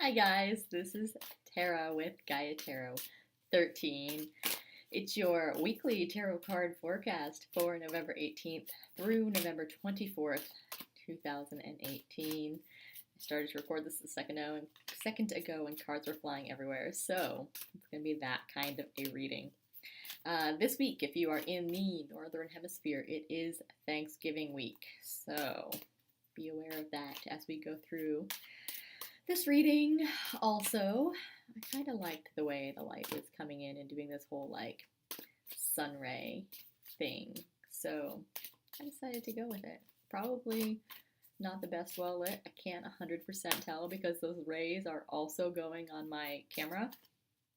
Hi guys, this is Tara with Gaia Tarot 13. It's your weekly tarot card forecast for November 18th through November 24th, 2018. I started to record this a second ago and cards were flying everywhere, so it's going to be that kind of a reading. This week, if you are in the Northern Hemisphere, it is Thanksgiving week, so be aware of that as we go through this reading. Also, I kind of liked the way the light was coming in and doing this whole like sun ray thing, so I decided to go with it. Probably not the best well lit. I can't 100% tell because those rays are also going on my camera,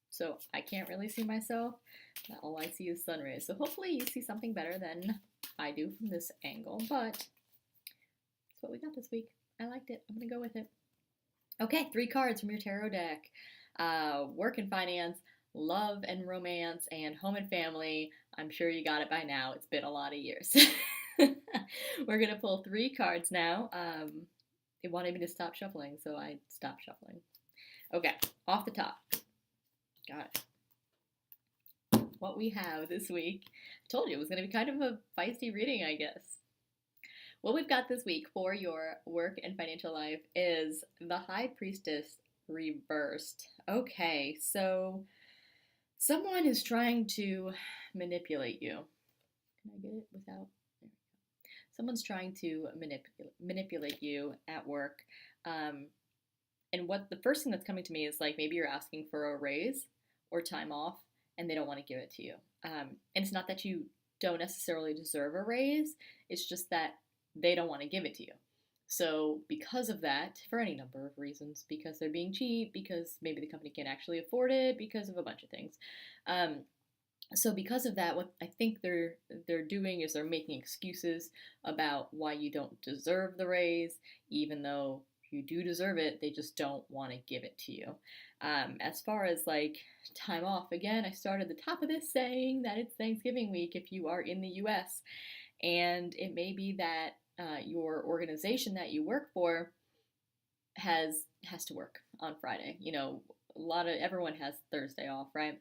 so I can't really see myself. All I see is sun rays, so hopefully you see something better than I do from this angle, but that's what we got this week. I liked it. I'm gonna go with it. Okay, 3 cards from your tarot deck. Work and finance, love and romance, and home and family. I'm sure you got it by now. It's been a lot of years. We're going to pull 3 cards now. It wanted me to stop shuffling, so I stopped shuffling. Okay, off the top. Got it. What we have this week, I told you it was going to be kind of a feisty reading, I guess. What we've got this week for your work and financial life is the High Priestess reversed. Okay, so someone is trying to manipulate you. Can I get it without? There we go. Someone's trying to manipulate you at work. And what the first thing that's coming to me is like maybe you're asking for a raise or time off and they don't want to give it to you. And it's not that you don't necessarily deserve a raise, it's just that they don't want to give it to you. So because of that, for any number of reasons, because they're being cheap, because maybe the company can't actually afford it, because of a bunch of things. So because of that, what I think they're doing is they're making excuses about why you don't deserve the raise, even though you do deserve it, they just don't want to give it to you. As far as like time off, again, I started the top of this saying that it's Thanksgiving week if you are in the US. And it may be that your organization that you work for has to work on Friday. You know, everyone has Thursday off, right?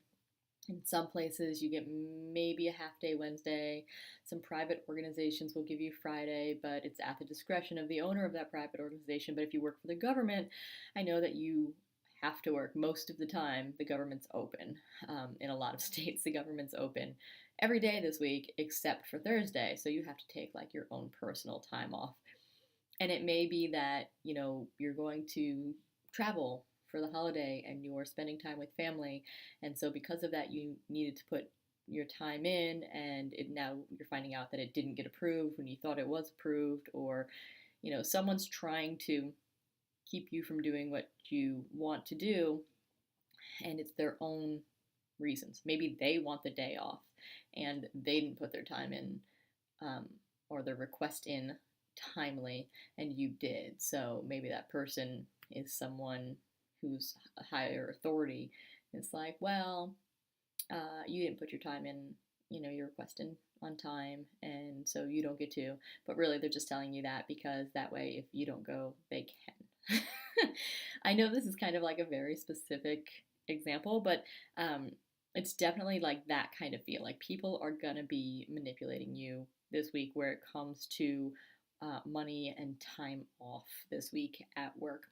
In some places, you get maybe a half day Wednesday. Some private organizations will give you Friday, but it's at the discretion of the owner of that private organization. But if you work for the government, I know that you have to work most of the time. The government's open. In a lot of states, the government's open every day this week except for Thursday. So you have to take like your own personal time off. And it may be that, you know, you're going to travel for the holiday and you're spending time with family. And so because of that, you needed to put your time in and now you're finding out that it didn't get approved when you thought it was approved, or, you know, someone's trying to keep you from doing what you want to do and it's their own reasons. Maybe they want the day off and they didn't put their time in or their request in timely and you did. So maybe that person is someone who's a higher authority. It's like, well, you didn't put your time in, you know, your request in on time and so you don't get to. But really they're just telling you that because that way if you don't go, they can. I know this is kind of like a very specific example, but it's definitely like that kind of feel. Like people are gonna be manipulating you this week where it comes to money and time off this week at work.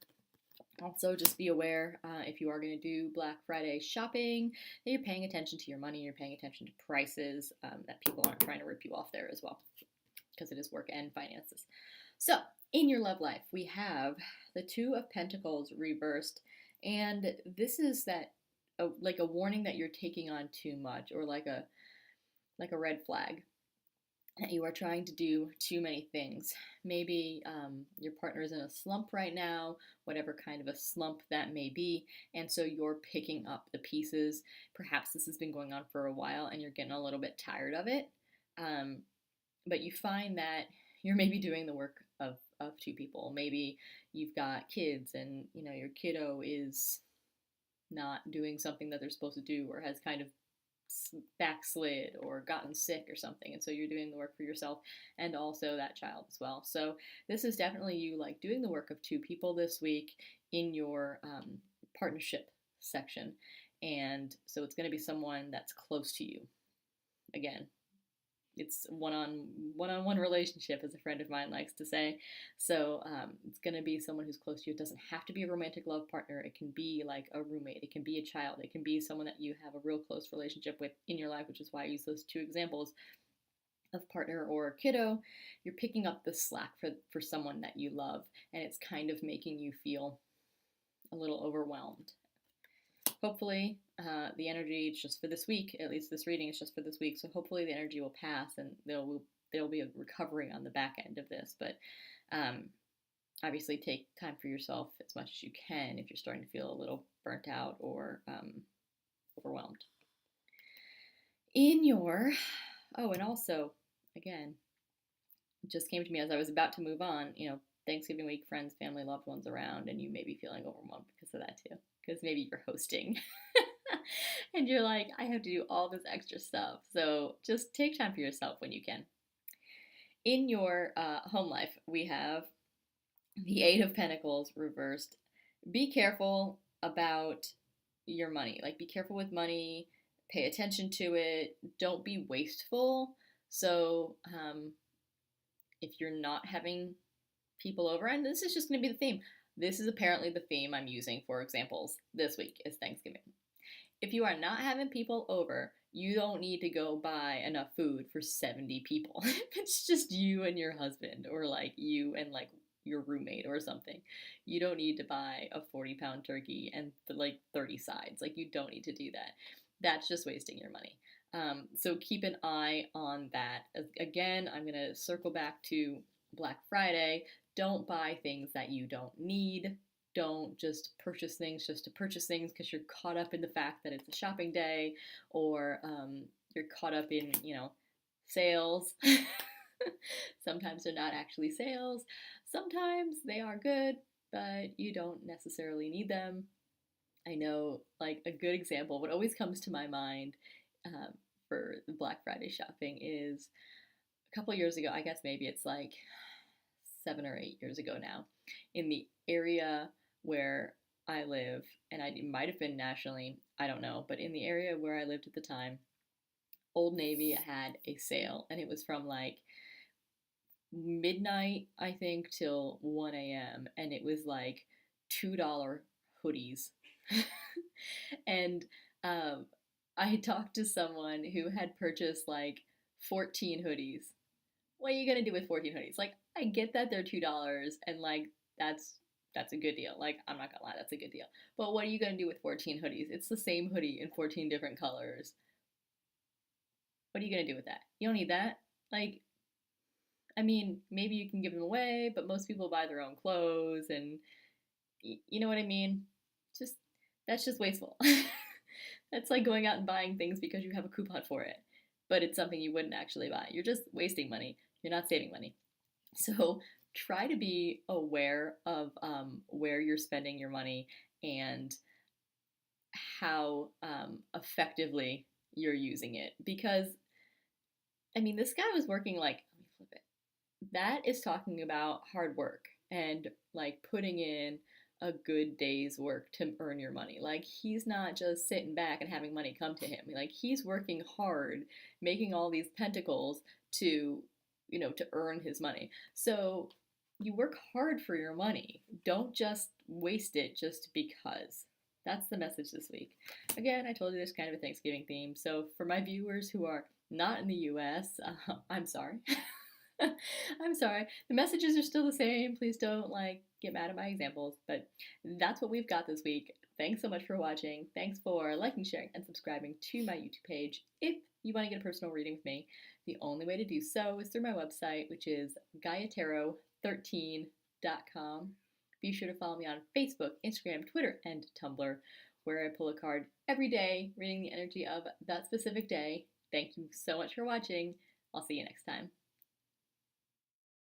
Also, just be aware if you are going to do Black Friday shopping that you're paying attention to your money, you're paying attention to prices, that people aren't trying to rip you off there as well, because it is work and finances. So, in your love life, we have the Two of Pentacles reversed, and this is that like a warning that you're taking on too much, or like a red flag that you are trying to do too many things. Maybe your partner is in a slump right now, whatever kind of a slump that may be, and so you're picking up the pieces. Perhaps this has been going on for a while and you're getting a little bit tired of it, but you find that you're maybe doing the work of 2 people. Maybe you've got kids and, you know, your kiddo is not doing something that they're supposed to do or has kind of backslid or gotten sick or something, and so you're doing the work for yourself and also that child as well. So this is definitely you like doing the work of 2 people this week in your partnership section. And so it's going to be someone that's close to you. Again, it's one-on-one relationship, as a friend of mine likes to say. So it's going to be someone who's close to you. It doesn't have to be a romantic love partner. It can be like a roommate. It can be a child. It can be someone that you have a real close relationship with in your life, which is why I use those two examples of partner or kiddo. You're picking up the slack for someone that you love, and it's kind of making you feel a little overwhelmed. Hopefully, the energy is just for this week. At least this reading is just for this week. So hopefully the energy will pass, and there'll be a recovery on the back end of this. But obviously, take time for yourself as much as you can if you're starting to feel a little burnt out or overwhelmed. And also, again, it just came to me as I was about to move on. Thanksgiving week, friends, family, loved ones around, and you may be feeling overwhelmed because of that too. Because maybe you're hosting and you're like, I have to do all this extra stuff. So just take time for yourself when you can. In your home life, we have the Eight of Pentacles reversed. Be careful about your money. Like, be careful with money. Pay attention to it. Don't be wasteful. So if you're not having people over, and this is just going to be the theme. This is apparently the theme I'm using for examples this week is Thanksgiving. If you are not having people over, you don't need to go buy enough food for 70 people. If it's just you and your husband, or like you and like your roommate or something, you don't need to buy a 40-pound turkey and like 30 sides. Like, you don't need to do that. That's just wasting your money. So keep an eye on that. Again, I'm going to circle back to Black Friday. Don't buy things that you don't need. Don't just purchase things just to purchase things because you're caught up in the fact that it's a shopping day, or you're caught up in, sales. Sometimes they're not actually sales. Sometimes they are good, but you don't necessarily need them. I know, like, a good example, what always comes to my mind for the Black Friday shopping is a couple years ago. I guess maybe it's like 7 or 8 years ago now, in the area where I live, and it might have been nationally, I don't know, but in the area where I lived at the time, Old Navy had a sale, and it was from like midnight, I think, till 1 a.m., and it was like $2 hoodies. And I talked to someone who had purchased like 14 hoodies. What are you gonna do with 14 hoodies? Like, I get that they're $2, and like that's a good deal. Like, I'm not gonna lie, that's a good deal. But what are you gonna do with 14 hoodies? It's the same hoodie in 14 different colors. What are you gonna do with that? You don't need that. Like, I mean, maybe you can give them away, but most people buy their own clothes, and you know what I mean? That's just wasteful. That's like going out and buying things because you have a coupon for it, but it's something you wouldn't actually buy. You're just wasting money. You're not saving money. So try to be aware of where you're spending your money and how effectively you're using it. Because, I mean, this guy was working like, let me flip it. That is talking about hard work and like putting in a good day's work to earn your money. Like, he's not just sitting back and having money come to him. Like, he's working hard, making all these pentacles to earn his money. So you work hard for your money. Don't just waste it just because. That's the message this week. Again, I told you there's kind of a Thanksgiving theme. So for my viewers who are not in the US, I'm sorry. I'm sorry. The messages are still the same. Please don't get mad at my examples, but that's what we've got this week. Thanks so much for watching. Thanks for liking, sharing, and subscribing to my YouTube page. If you want to get a personal reading with me, the only way to do so is through my website, which is GaiaTarot13.com. Be sure to follow me on Facebook, Instagram, Twitter, and Tumblr, where I pull a card every day, reading the energy of that specific day. Thank you so much for watching. I'll see you next time.